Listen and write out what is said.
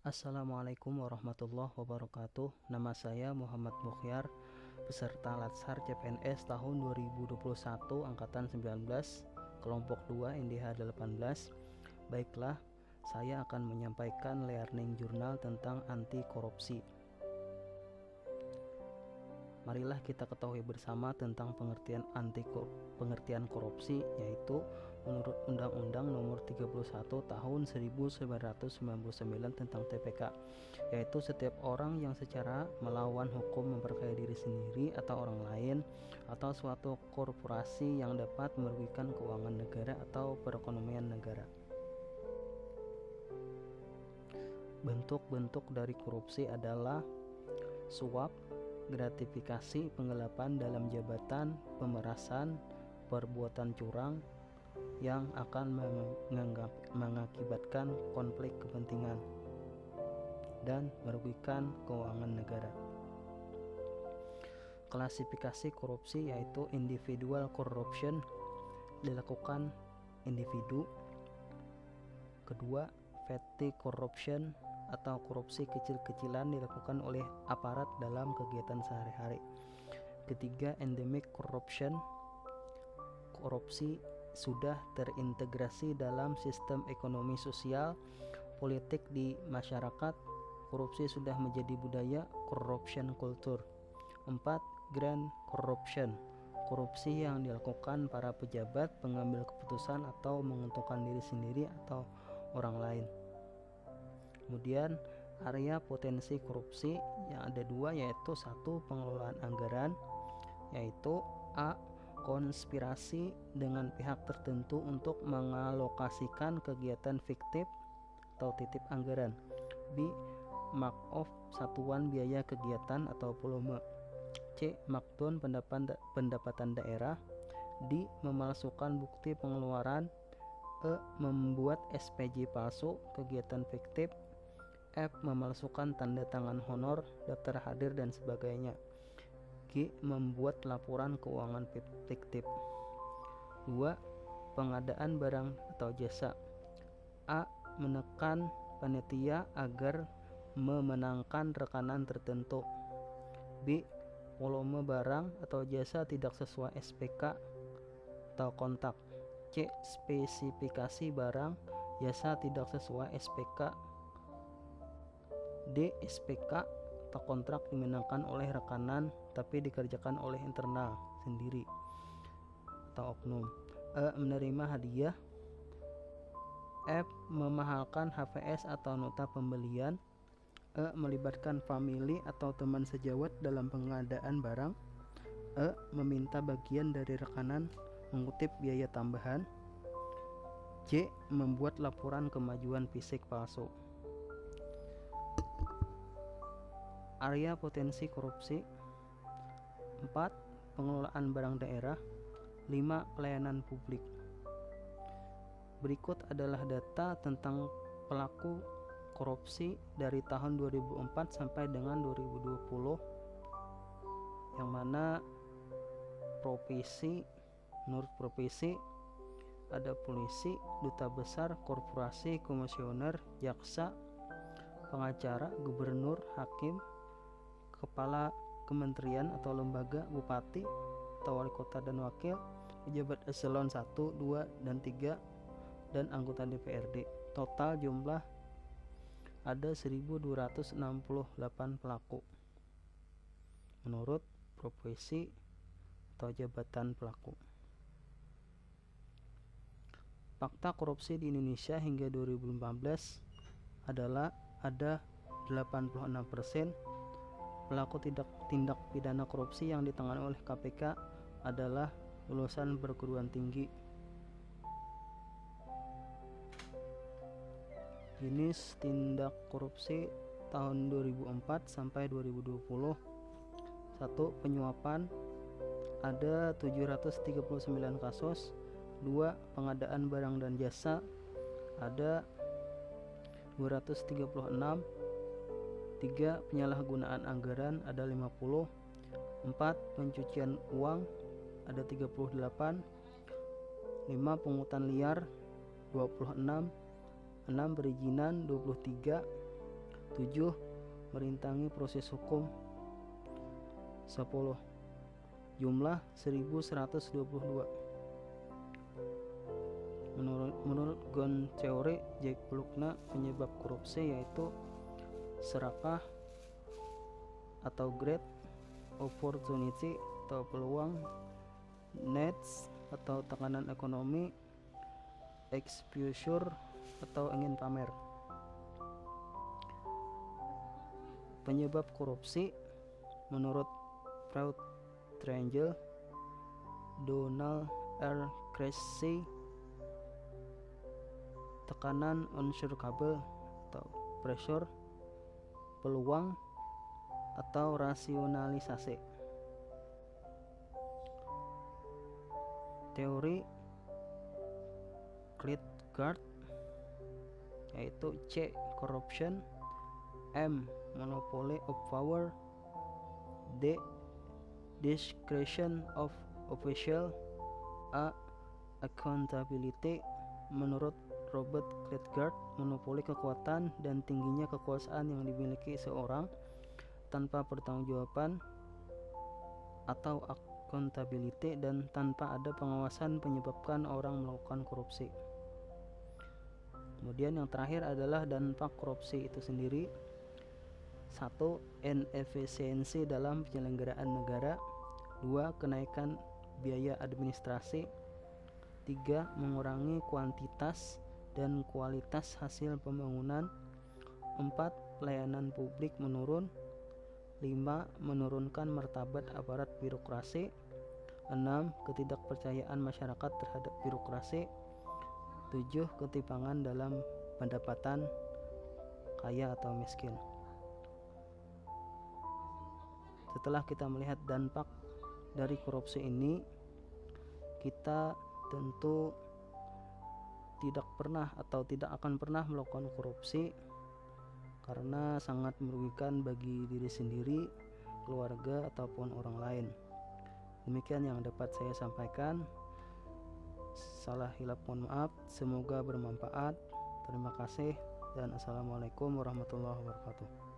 Assalamualaikum warahmatullahi wabarakatuh. Nama saya Muhammad Mukhyar, peserta Latsar CPNS tahun 2021 angkatan 19, kelompok 2 NDH 18. Baiklah, saya akan menyampaikan learning journal tentang anti korupsi. Marilah kita ketahui bersama tentang pengertian korupsi, yaitu menurut Undang-Undang Nomor 31 Tahun 1999 tentang TPK, yaitu setiap orang yang secara melawan hukum memperkaya diri sendiri atau orang lain atau suatu korporasi yang dapat merugikan keuangan negara atau perekonomian negara. Bentuk-bentuk dari korupsi adalah suap, gratifikasi, penggelapan dalam jabatan, pemerasan, perbuatan curang yang akan mengakibatkan konflik kepentingan dan merugikan keuangan negara. Klasifikasi korupsi yaitu individual corruption, dilakukan individu. Kedua, petty corruption atau korupsi kecil-kecilan dilakukan oleh aparat dalam kegiatan sehari-hari. Ketiga, endemic corruption, korupsi sudah terintegrasi dalam sistem ekonomi sosial, politik di masyarakat. Korupsi sudah menjadi budaya, corruption culture. 4. Grand corruption, korupsi yang dilakukan para pejabat, pengambil keputusan atau menguntungkan diri sendiri atau orang lain. Kemudian area potensi korupsi yang ada dua, yaitu satu, pengelolaan anggaran, yaitu A. konspirasi dengan pihak tertentu untuk mengalokasikan kegiatan fiktif atau titip anggaran. B. mark-off satuan biaya kegiatan atau volume. C. markdown pendapatan daerah. D. memalsukan bukti pengeluaran. E. membuat SPJ palsu, kegiatan fiktif. F. memalsukan tanda tangan honor, daftar hadir dan sebagainya. G. membuat laporan keuangan fiktif. 2. pengadaan barang atau jasa. A. menekan panitia agar memenangkan rekanan tertentu. B. volume barang atau jasa tidak sesuai SPK atau kontak. C. spesifikasi barang jasa tidak sesuai SPK. D. SPK atau kontrak dimenangkan oleh rekanan tapi dikerjakan oleh internal sendiri atau oknum. E. menerima hadiah. F. memahalkan HVS atau nota pembelian. E. melibatkan famili atau teman sejawat dalam pengadaan barang. E. meminta bagian dari rekanan mengutip biaya tambahan. C. membuat laporan kemajuan fisik palsu. Area potensi korupsi. 4. pengelolaan barang daerah. 5. pelayanan publik. Berikut adalah data tentang pelaku korupsi dari tahun 2004 sampai dengan 2020, yang mana menurut profesi ada polisi, duta besar, korporasi, komisioner, jaksa, pengacara, gubernur, hakim, kepala kementerian atau lembaga, bupati atau wali kota dan wakil, pejabat eselon 1, 2, dan 3, dan anggota DPRD. Total jumlah ada 1268 pelaku menurut profesi atau jabatan pelaku. Fakta korupsi di Indonesia hingga 2015 adalah ada 86% pelaku tindak pidana korupsi yang ditangani oleh KPK adalah lulusan perguruan tinggi. Jenis tindak korupsi tahun 2004 sampai 2020. 1. penyuapan, ada 739 kasus. 2. pengadaan barang dan jasa, ada 236. 3. penyalahgunaan anggaran, ada 50. 4. pencucian uang, ada 38. 5. pungutan liar, 26. 6. perizinan, 23. 7. Merintangi proses hukum. 10. Jumlah 1122. Menurut Gun teori Jack Bullockna, penyebab korupsi yaitu serakah atau great opportunity atau peluang, needs atau tekanan ekonomi, exposure atau ingin pamer. Penyebab korupsi menurut Proud Triangle, Donald R. Krause, tekanan unshakable atau pressure, peluang atau rasionalisasi. Teori Klitgard yaitu C. corruption, M. monopoly of power, D. discretion of official, A. accountability. Menurut Robert Klitgard, monopoli kekuatan dan tingginya kekuasaan yang dimiliki seorang tanpa pertanggungjawaban atau accountability dan tanpa ada pengawasan menyebabkan orang melakukan korupsi. Kemudian yang terakhir adalah dampak korupsi itu sendiri. 1. Inefisiensi dalam penyelenggaraan negara. 2. Kenaikan biaya administrasi. 3. Mengurangi kuantitas dan kualitas hasil pembangunan. 4. Pelayanan publik menurun. 5. Menurunkan martabat aparat birokrasi. 6. Ketidakpercayaan masyarakat terhadap birokrasi. 7. Ketimpangan dalam pendapatan, kaya atau miskin. Setelah kita melihat dampak dari korupsi ini, kita tentu tidak pernah atau tidak akan pernah melakukan korupsi karena sangat merugikan bagi diri sendiri, keluarga ataupun orang lain. Demikian yang dapat saya sampaikan. Salah hilap mohon maaf. Semoga bermanfaat. Terima kasih dan assalamualaikum warahmatullahi wabarakatuh.